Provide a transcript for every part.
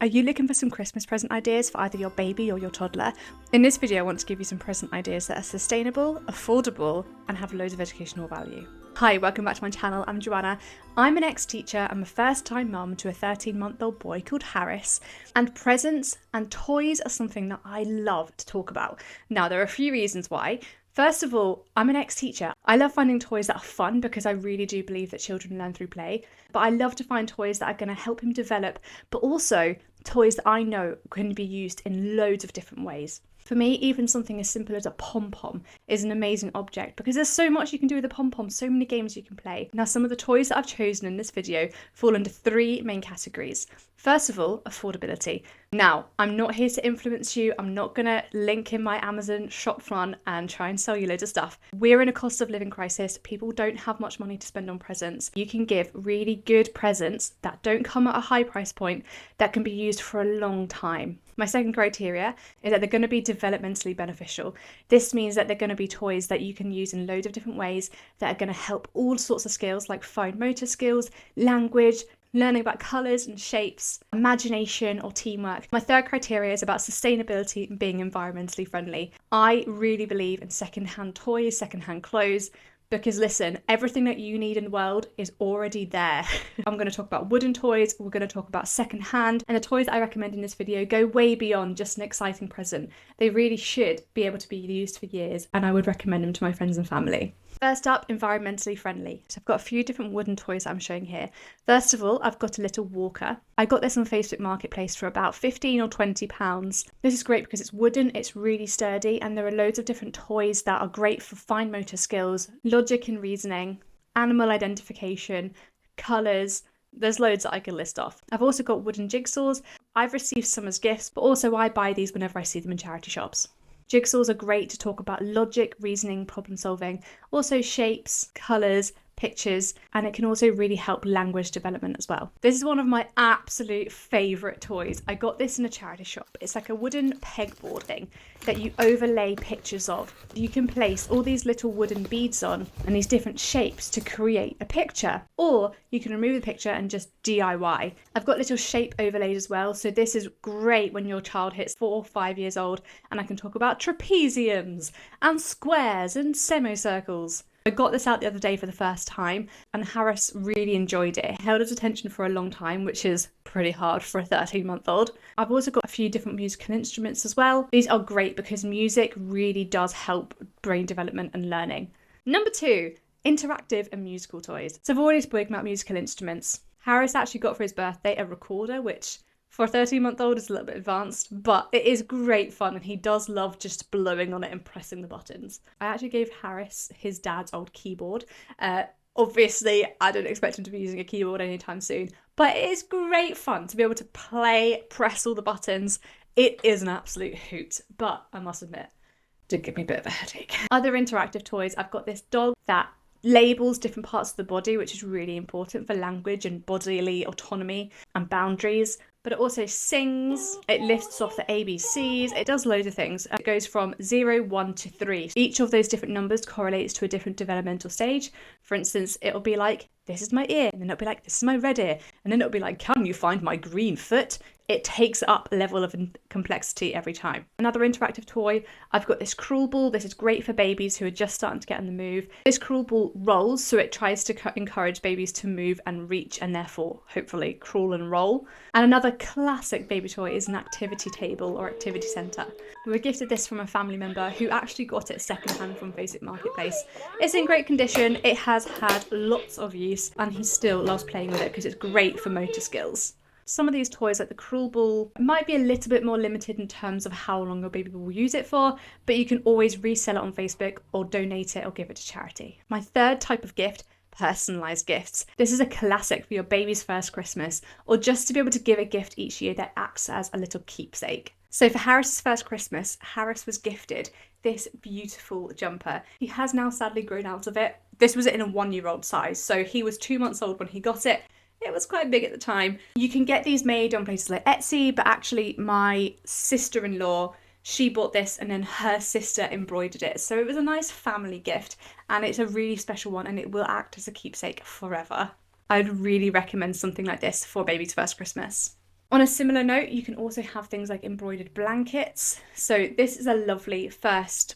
Are you looking for some Christmas present ideas for either your baby or your toddler? In this video, I want to give you some present ideas that are sustainable, affordable, and have loads of educational value. Hi, welcome back to my channel. I'm Joanna. I'm an ex-teacher. I'm a first-time mum to a 13-month-old boy called Harris, and presents and toys are something that I love to talk about. Now, there are a few reasons why. First of all, I'm an ex-teacher. I love finding toys that are fun because I really do believe that children learn through play, but I love to find toys that are going to help him develop, but also toys that I know can be used in loads of different ways. For me, even something as simple as a pom-pom is an amazing object because there's so much you can do with a pom-pom, so many games you can play. Now, some of the toys that I've chosen in this video fall under three main categories. First of all, affordability. Now, I'm not here to influence you. I'm not going to link in my Amazon shop front and try and sell you loads of stuff. We're in a cost of living crisis. People don't have much money to spend on presents. You can give really good presents that don't come at a high price point that can be used for a long time. My second criteria is that they're going to be developmentally beneficial. This means that they're going to be toys that you can use in loads of different ways that are going to help all sorts of skills like fine motor skills, language, learning about colours and shapes, imagination or teamwork. My third criteria is about sustainability and being environmentally friendly. I really believe in second-hand toys, second-hand clothes, because listen, everything that you need in the world is already there. I'm going to talk about wooden toys, we're going to talk about second-hand, and the toys that I recommend in this video go way beyond just an exciting present. They really should be able to be used for years, and I would recommend them to my friends and family. First up, environmentally friendly. So I've got a few different wooden toys that I'm showing here. First of all, I've got a little walker. I got this on Facebook Marketplace for about 15 or 20 pounds. This is great because it's wooden, it's really sturdy, and there are loads of different toys that are great for fine motor skills, logic and reasoning, animal identification, colours. There's loads that I can list off. I've also got wooden jigsaws. I've received some as gifts, but also I buy these whenever I see them in charity shops. Jigsaws are great to talk about logic, reasoning, problem solving, also shapes, colours, pictures, and it can also really help language development as well. This is one of my absolute favourite toys. I got this in a charity shop. It's like a wooden pegboard thing that you overlay pictures of. You can place all these little wooden beads on and these different shapes to create a picture, or you can remove the picture and just DIY. I've got little shape overlays as well, so this is great when your child hits 4 or 5 years old, and I can talk about trapeziums and squares and semicircles. I got this out the other day for the first time and Harris really enjoyed it. It held his attention for a long time, which is pretty hard for a 13-month-old. I've also got a few different musical instruments as well. These are great because music really does help brain development and learning. Number 2, interactive and musical toys. So I've already spoken about musical instruments. Harris actually got for his birthday a recorder, which for a 13-month-old is a little bit advanced, but it is great fun and he does love just blowing on it and pressing the buttons. I actually gave Harris his dad's old keyboard. Obviously, I don't expect him to be using a keyboard anytime soon, but it is great fun to be able to play, press all the buttons. It is an absolute hoot, but I must admit, it did give me a bit of a headache. Other interactive toys, I've got this dog that labels different parts of the body, which is really important for language and bodily autonomy and boundaries. But it also sings, it lists off the ABCs, it does loads of things. It goes from 0, 1 to 3. Each of those different numbers correlates to a different developmental stage. For instance, it'll be like, this is my ear, and then it'll be like, this is my red ear, and then it'll be like, can you find my green foot? It takes up a level of complexity every time. Another interactive toy, I've got this crawl ball. This is great for babies who are just starting to get in the move. This crawl ball rolls, so it tries to encourage babies to move and reach and therefore hopefully crawl and roll. And another classic baby toy is an activity table or activity centre. We were gifted this from a family member who actually got it secondhand from Facebook Marketplace. It's in great condition, it has had lots of use, and he still loves playing with it because it's great for motor skills. Some of these toys, like the crawl ball, might be a little bit more limited in terms of how long your baby will use it for, but you can always resell it on Facebook or donate it or give it to charity. My third type of gift, personalised gifts. This is a classic for your baby's first Christmas, or just to be able to give a gift each year that acts as a little keepsake. So for Harris's first Christmas, Harris was gifted this beautiful jumper. He has now sadly grown out of it. This was in a 1-year-old size, so he was 2 months old when he got it. It was quite big at the time. You can get these made on places like Etsy, but actually my sister-in-law, she bought this and then her sister embroidered it. So it was a nice family gift and it's a really special one and it will act as a keepsake forever. I'd really recommend something like this for baby's first Christmas. On a similar note, you can also have things like embroidered blankets. So this is a lovely first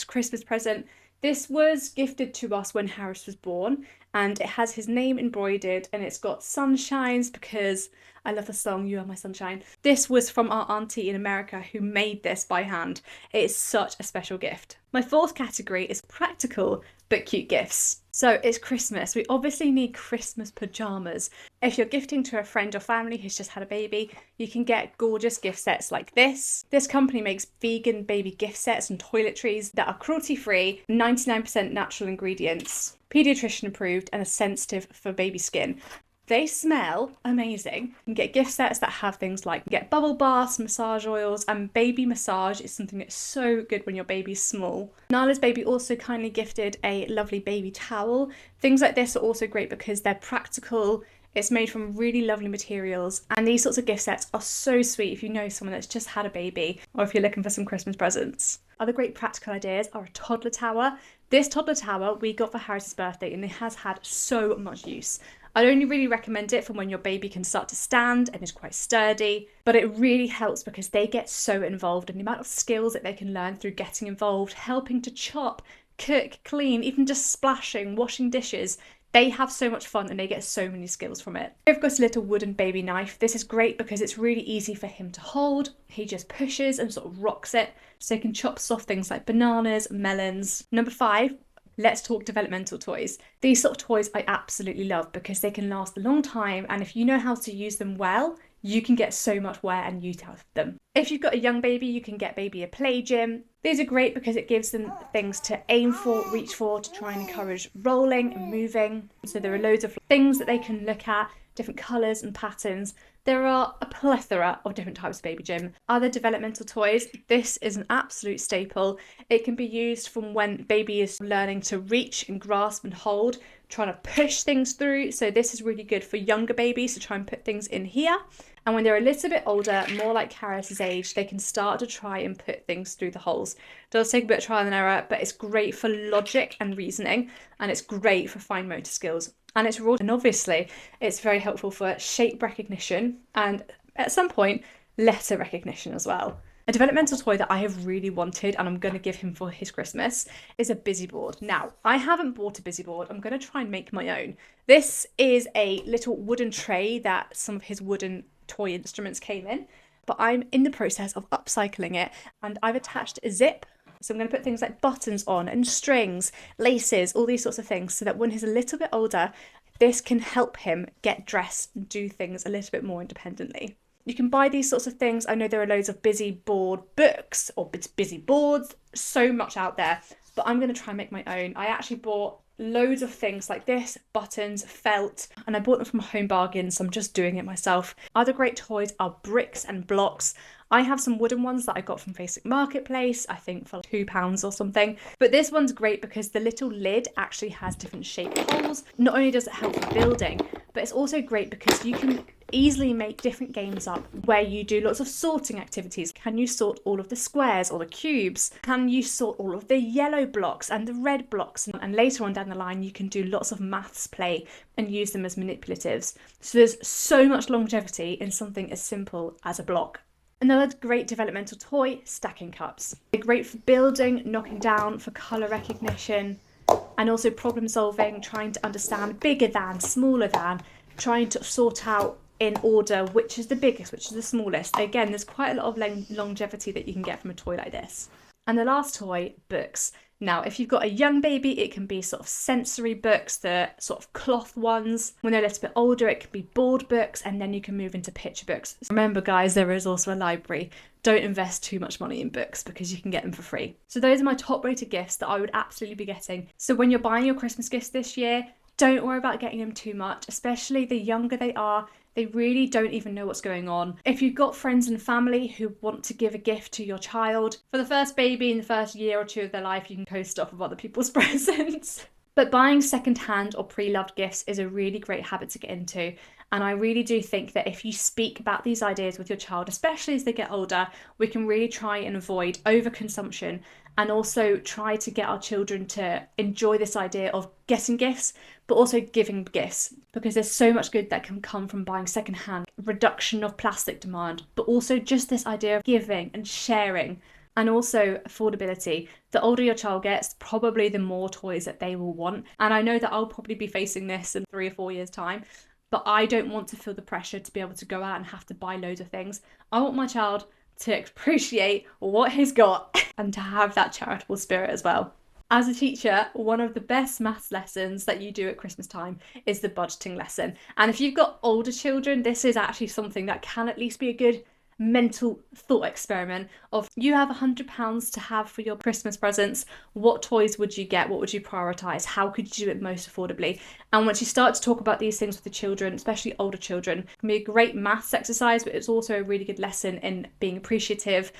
Christmas present. This was gifted to us when Harris was born, and it has his name embroidered, and it's got sunshines because I love the song You Are My Sunshine. This was from our auntie in America who made this by hand. It is such a special gift. My fourth category is practical but cute gifts. So it's Christmas. We obviously need Christmas pajamas. If you're gifting to a friend or family who's just had a baby, you can get gorgeous gift sets like this. This company makes vegan baby gift sets and toiletries that are cruelty-free, 99% natural ingredients, pediatrician approved, and are sensitive for baby skin. They smell amazing. You can get gift sets that have things like get bubble baths, massage oils, and baby massage is something that's so good when your baby's small. Nala's baby also kindly gifted a lovely baby towel. Things like this are also great because they're practical. It's made from really lovely materials, and these sorts of gift sets are so sweet if you know someone that's just had a baby or if you're looking for some Christmas presents. Other great practical ideas are a toddler tower. This toddler tower we got for Harris's birthday, and it has had so much use. I'd only really recommend it for when your baby can start to stand and is quite sturdy, but it really helps because they get so involved, and the amount of skills that they can learn through getting involved, helping to chop, cook, clean, even just splashing, washing dishes. They have so much fun and they get so many skills from it. I've got a little wooden baby knife. This is great because it's really easy for him to hold. He just pushes and sort of rocks it, so he can chop soft things like bananas, melons. Number 5, let's talk developmental toys. These sort of toys I absolutely love because they can last a long time, and if you know how to use them well, you can get so much wear and use out of them. If you've got a young baby, you can get baby a play gym. These are great because it gives them things to aim for, reach for, to try and encourage rolling and moving. So there are loads of things that they can look at, different colours and patterns. There are a plethora of different types of baby gym. Other developmental toys, this is an absolute staple. It can be used from when baby is learning to reach and grasp and hold, trying to push things through. So this is really good for younger babies to try and put things in here. And when they're a little bit older, more like Harris's age, they can start to try and put things through the holes. It does take a bit of trial and error, but it's great for logic and reasoning, and it's great for fine motor skills. And it's raw, and obviously it's very helpful for shape recognition and at some point letter recognition as well. A developmental toy that I have really wanted and I'm going to give him for his Christmas is a busy board. Now, I haven't bought a busy board. I'm going to try and make my own. This is a little wooden tray that some of his wooden toy instruments came in, but I'm in the process of upcycling it, and I've attached a zip. So I'm going to put things like buttons on and strings, laces, all these sorts of things, so that when he's a little bit older, this can help him get dressed and do things a little bit more independently. You can buy these sorts of things. I know there are loads of busy board books or busy boards, so much out there, but I'm going to try and make my own. I actually bought loads of things like this, buttons, felt, and I bought them from Home Bargains, so I'm just doing it myself. Other great toys are bricks and blocks. I have some wooden ones that I got from Facebook Marketplace, I think for £2 or something. But this one's great because the little lid actually has different shaped holes. Not only does it help for building, but it's also great because you can easily make different games up where you do lots of sorting activities. Can you sort all of the squares or the cubes? Can you sort all of the yellow blocks and the red blocks? And later on down the line, you can do lots of maths play and use them as manipulatives. So there's so much longevity in something as simple as a block. Another great developmental toy, stacking cups. They're great for building, knocking down, for colour recognition, and also problem solving, trying to understand bigger than, smaller than, trying to sort out in order which is the biggest, which is the smallest. Again, there's quite a lot of longevity that you can get from a toy like this. And the last toy, books. Now, if you've got a young baby, it can be sort of sensory books, the sort of cloth ones. When they're a little bit older, it can be board books, and then you can move into picture books. Remember, guys, there is also a library. Don't invest too much money in books because you can get them for free. So those are my top rated gifts that I would absolutely be getting. So when you're buying your Christmas gifts this year, don't worry about getting them too much, especially the younger they are. They really don't even know what's going on. If you've got friends and family who want to give a gift to your child, for the first baby in the first year or two of their life, you can coast off of other people's presents. But buying second-hand or pre-loved gifts is a really great habit to get into. And I really do think that if you speak about these ideas with your child, especially as they get older, we can really try and avoid overconsumption, and also try to get our children to enjoy this idea of getting gifts, but also giving gifts, because there's so much good that can come from buying secondhand, reduction of plastic demand, but also just this idea of giving and sharing. And also affordability. The older your child gets, probably the more toys that they will want. And I know that I'll probably be facing this in 3 or 4 years' time, but I don't want to feel the pressure to be able to go out and have to buy loads of things. I want my child to appreciate what he's got and to have that charitable spirit as well. As a teacher, one of the best maths lessons that you do at Christmas time is the budgeting lesson. And if you've got older children, this is actually something that can at least be a good mental thought experiment of, you have £100 to have for your Christmas presents. What toys would you get? What would you prioritize? How could you do it most affordably? And once you start to talk about these things with the children, especially older children, it can be a great maths exercise, but it's also a really good lesson in being appreciative,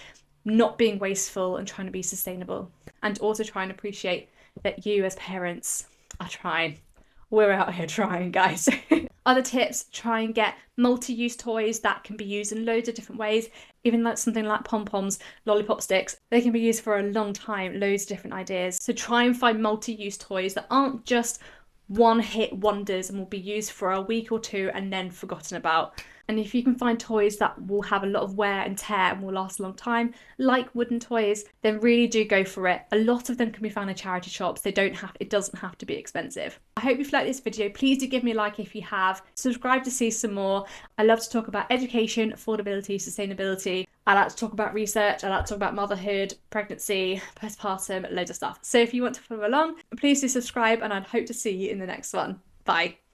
not being wasteful, and trying to be sustainable, and also trying to appreciate that you as parents are trying. We're out here trying, guys. Other tips, try and get multi-use toys that can be used in loads of different ways. Even like something like pom-poms, lollipop sticks, they can be used for a long time, loads of different ideas. So try and find multi-use toys that aren't just one-hit wonders and will be used for a week or two and then forgotten about. And if you can find toys that will have a lot of wear and tear and will last a long time, like wooden toys, then really do go for it. A lot of them can be found in charity shops. It doesn't have to be expensive. I hope you've liked this video. Please do give me a like if you have. Subscribe to see some more. I love to talk about education, affordability, sustainability. I like to talk about research. I like to talk about motherhood, pregnancy, postpartum, loads of stuff. So if you want to follow along, please do subscribe, and I'd hope to see you in the next one. Bye.